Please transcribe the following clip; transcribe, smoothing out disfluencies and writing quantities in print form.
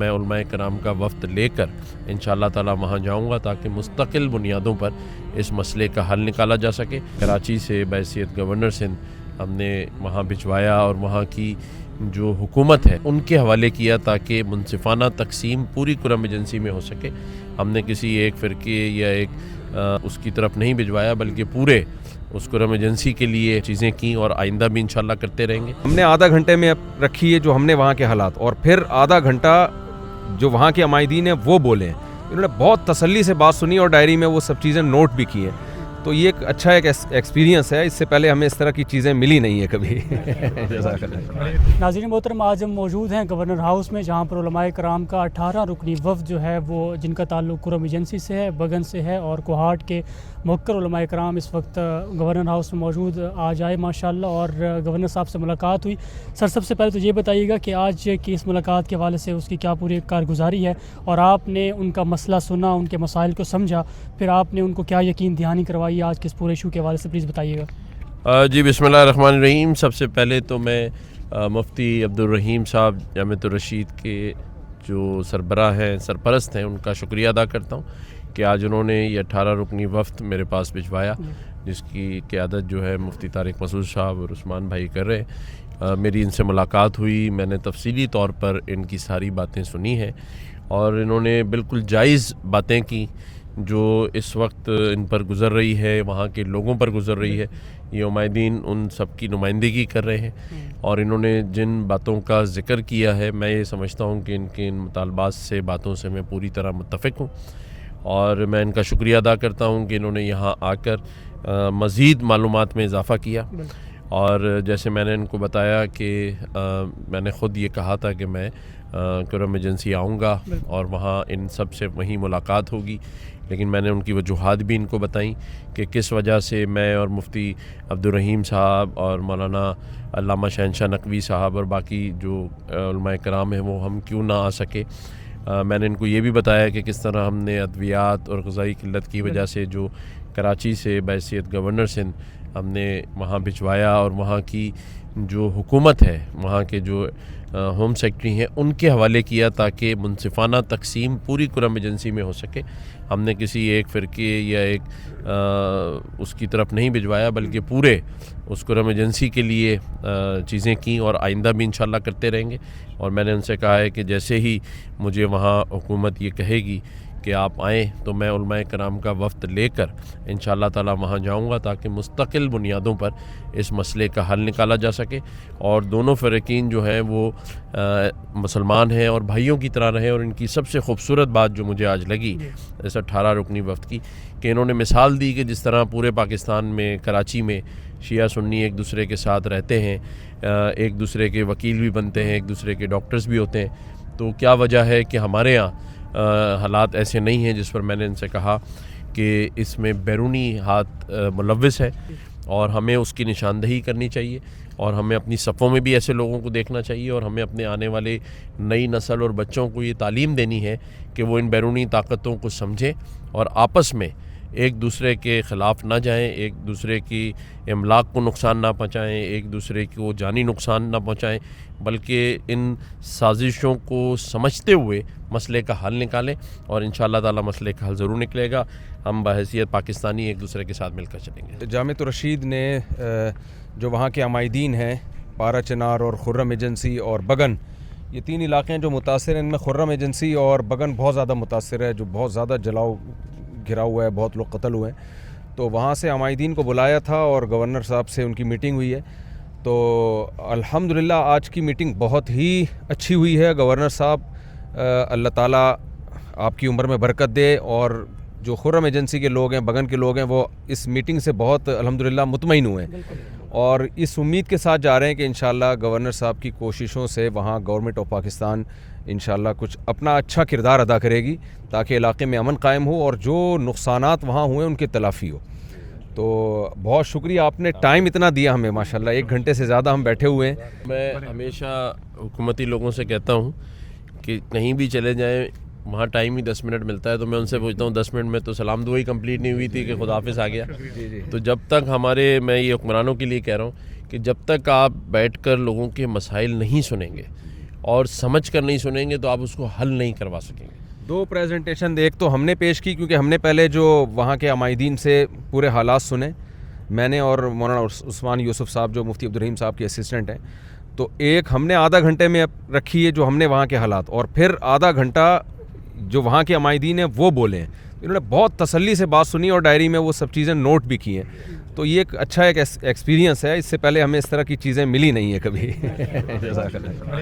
میں علماء کرام کا وفد لے کر انشاءاللہ تعالی وہاں جاؤں گا تاکہ مستقل بنیادوں پر اس مسئلے کا حل نکالا جا سکے۔ کراچی سے بحیثیت گورنر سندھ ہم نے وہاں بھجوایا اور وہاں کی جو حکومت ہے ان کے حوالے کیا تاکہ منصفانہ تقسیم پوری کرم ایجنسی میں ہو سکے۔ ہم نے کسی ایک فرقے یا ایک اس کی طرف نہیں بھجوایا بلکہ پورے اس کرم ایجنسی کے لیے چیزیں کیں اور آئندہ بھی انشاءاللہ کرتے رہیں گے۔ ہم نے آدھا گھنٹے میں رکھی ہے جو ہم نے وہاں کے حالات، اور پھر آدھا گھنٹہ جو وہاں کے عمائدین ہیں وہ بولے ہیں۔ انہوں نے بہت تسلی سے بات سنی اور ڈائری میں وہ سب چیزیں نوٹ بھی کی ہیں، تو یہ ایک اچھا ایکسپیرینس ہے، اس سے پہلے ہمیں اس طرح کی چیزیں ملی نہیں ہے کبھی۔ ناظرین محترم، آج ہم موجود ہیں گورنر ہاؤس میں جہاں پر علماء کرام کا 18 رکنی وفد جو ہے وہ جن کا تعلق کرم ایجنسی سے ہے، بگن سے ہے اور کوہاٹ کے موقر علماء کرام اس وقت گورنر ہاؤس میں موجود آج آئے ماشاءاللہ، اور گورنر صاحب سے ملاقات ہوئی۔ سر، سب سے پہلے تو یہ بتائیے گا کہ آج کی اس ملاقات کے حوالے سے اس کی کیا پوری کارگزاری ہے، اور آپ نے ان کا مسئلہ سنا، ان کے مسائل کو سمجھا، پھر آپ نے ان کو کیا یقین دہانی کروائی آج کے اس پورے ایشو کے حوالے سے پلیز بتائیے گا۔ جی بسم اللہ الرحمن الرحیم۔ سب سے پہلے تو میں مفتی عبدالرحیم صاحب جامعۃ الرشید کے جو سربراہ ہیں، سرپرست ہیں، ان کا شکریہ ادا کرتا ہوں کہ آج انہوں نے یہ 18 رکنی وفد میرے پاس بھجوایا، جس کی قیادت جو ہے مفتی طارق مسعود صاحب اور عثمان بھائی کر رہے ہیں۔ میری ان سے ملاقات ہوئی، میں نے تفصیلی طور پر ان کی ساری باتیں سنی ہیں اور انہوں نے بالکل جائز باتیں کی جو اس وقت ان پر گزر رہی ہے، وہاں کے لوگوں پر گزر رہی ہے۔ یہ عمائدین ان سب کی نمائندگی کر رہے ہیں اور انہوں نے جن باتوں کا ذکر کیا ہے میں یہ سمجھتا ہوں کہ ان مطالبات سے، باتوں سے میں پوری طرح متفق ہوں، اور میں ان کا شکریہ ادا کرتا ہوں کہ انہوں نے یہاں آ کر مزید معلومات میں اضافہ کیا۔ اور جیسے میں نے ان کو بتایا کہ میں نے خود یہ کہا تھا کہ میں کرم ایجنسی آؤں گا اور وہاں ان سب سے وہیں ملاقات ہوگی، لیکن میں نے ان کی وجوہات بھی ان کو بتائیں کہ کس وجہ سے میں اور مفتی عبدالرحیم صاحب اور مولانا علامہ شہنشاہ نقوی صاحب اور باقی جو علماء کرام ہیں وہ ہم کیوں نہ آ سکے۔ میں نے ان کو یہ بھی بتایا کہ کس طرح ہم نے ادویات اور غذائی قلت کی وجہ سے جو کراچی سے بحیثیت گورنر سندھ ہم نے وہاں بھجوایا اور وہاں کی جو حکومت ہے، وہاں کے جو ہوم سیکرٹری ہیں، ان کے حوالے کیا تاکہ منصفانہ تقسیم پوری کرم ایجنسی میں ہو سکے۔ ہم نے کسی ایک فرقے یا ایک اس کی طرف نہیں بھجوایا بلکہ پورے اس کرم ایجنسی کے لیے چیزیں کیں اور آئندہ بھی انشاءاللہ کرتے رہیں گے۔ اور میں نے ان سے کہا ہے کہ جیسے ہی مجھے وہاں حکومت یہ کہے گی کہ آپ آئیں تو میں علماء کرام کا وفد لے کر انشاءاللہ تعالی وہاں جاؤں گا تاکہ مستقل بنیادوں پر اس مسئلے کا حل نکالا جا سکے اور دونوں فریقین جو ہیں وہ مسلمان ہیں اور بھائیوں کی طرح رہیں۔ اور ان کی سب سے خوبصورت بات جو مجھے آج لگی اس 18 رکنی وفد کی کہ انہوں نے مثال دی کہ جس طرح پورے پاکستان میں کراچی میں شیعہ سنی ایک دوسرے کے ساتھ رہتے ہیں، ایک دوسرے کے وکیل بھی بنتے ہیں، ایک دوسرے کے ڈاکٹرز بھی ہوتے ہیں، تو کیا وجہ ہے کہ ہمارے ہاں حالات ایسے نہیں ہیں، جس پر میں نے ان سے کہا کہ اس میں بیرونی ہاتھ ملوث ہے اور ہمیں اس کی نشاندہی کرنی چاہیے اور ہمیں اپنی صفوں میں بھی ایسے لوگوں کو دیکھنا چاہیے اور ہمیں اپنے آنے والے نئی نسل اور بچوں کو یہ تعلیم دینی ہے کہ وہ ان بیرونی طاقتوں کو سمجھیں اور آپس میں ایک دوسرے کے خلاف نہ جائیں، ایک دوسرے کی املاک کو نقصان نہ پہنچائیں، ایک دوسرے کو جانی نقصان نہ پہنچائیں، بلکہ ان سازشوں کو سمجھتے ہوئے مسئلے کا حل نکالیں اور انشاءاللہ تعالی مسئلے کا حل ضرور نکلے گا۔ ہم بحیثیت پاکستانی ایک دوسرے کے ساتھ مل کر چلیں گے۔ جامعۃ الرشید نے جو وہاں کے عمائدین ہیں، پارا چنار اور خرم ایجنسی اور بگن، یہ 3 علاقے ہیں جو متاثر ہیں۔ ان میں خرم ایجنسی اور بگن بہت زیادہ متاثر ہے، جو بہت زیادہ جلاؤ گھرا ہوا ہے، بہت لوگ قتل ہوئے ہیں، تو وہاں سے عمائدین کو بلایا تھا اور گورنر صاحب سے ان کی میٹنگ ہوئی ہے۔ تو الحمدللہ آج کی میٹنگ بہت ہی اچھی ہوئی ہے۔ گورنر صاحب اللہ تعالیٰ آپ کی عمر میں برکت دے، اور جو خرم ایجنسی کے لوگ ہیں، بگن کے لوگ ہیں، وہ اس میٹنگ سے بہت الحمدللہ مطمئن ہوئے ہیں اور اس امید کے ساتھ جا رہے ہیں کہ انشاءاللہ گورنر صاحب کی کوششوں سے وہاں گورنمنٹ آف پاکستان انشاءاللہ کچھ اپنا اچھا کردار ادا کرے گی تاکہ علاقے میں امن قائم ہو اور جو نقصانات وہاں ہوئے ان کی تلافی ہو۔ تو بہت شکریہ، آپ نے ٹائم اتنا دیا ہمیں، ماشاءاللہ 1 گھنٹے سے زیادہ ہم بیٹھے ہوئے ہیں۔ میں ہمیشہ حکومتی لوگوں سے کہتا ہوں کہ کہیں بھی چلے جائیں وہاں ٹائم ہی 10 منٹ ملتا ہے، تو میں ان سے پوچھتا ہوں 10 منٹ میں تو سلام دعا ہی کمپلیٹ نہیں ہوئی تھی کہ خدا حافظ آ گیا۔ تو جب تک میں یہ حکمرانوں کے لیے کہہ رہا ہوں کہ جب تک آپ بیٹھ کر لوگوں کے مسائل نہیں سنیں گے اور سمجھ کر نہیں سنیں گے تو آپ اس کو حل نہیں کروا سکیں گے. دو پریزنٹیشن ایک تو ہم نے پیش کی کیونکہ ہم نے پہلے جو وہاں کے عمائدین سے پورے حالات سنے, میں نے اور مولانا عثمان یوسف صاحب جو مفتی عبدالرحیم صاحب کے اسسٹنٹ ہیں, تو ایک ہم نے آدھا گھنٹے میں رکھی ہے جو ہم نے وہاں کے حالات, اور پھر آدھا گھنٹہ جو وہاں کے عمائدین ہیں وہ بولے ہیں. انہوں نے بہت تسلی سے بات سنی اور ڈائری میں وہ سب چیزیں نوٹ بھی کی ہیں. تو یہ ایک اچھا ایک ایکسپیرینس ہے, اس سے پہلے ہمیں اس طرح کی چیزیں ملی نہیں ہے کبھی. جزاک اللہ.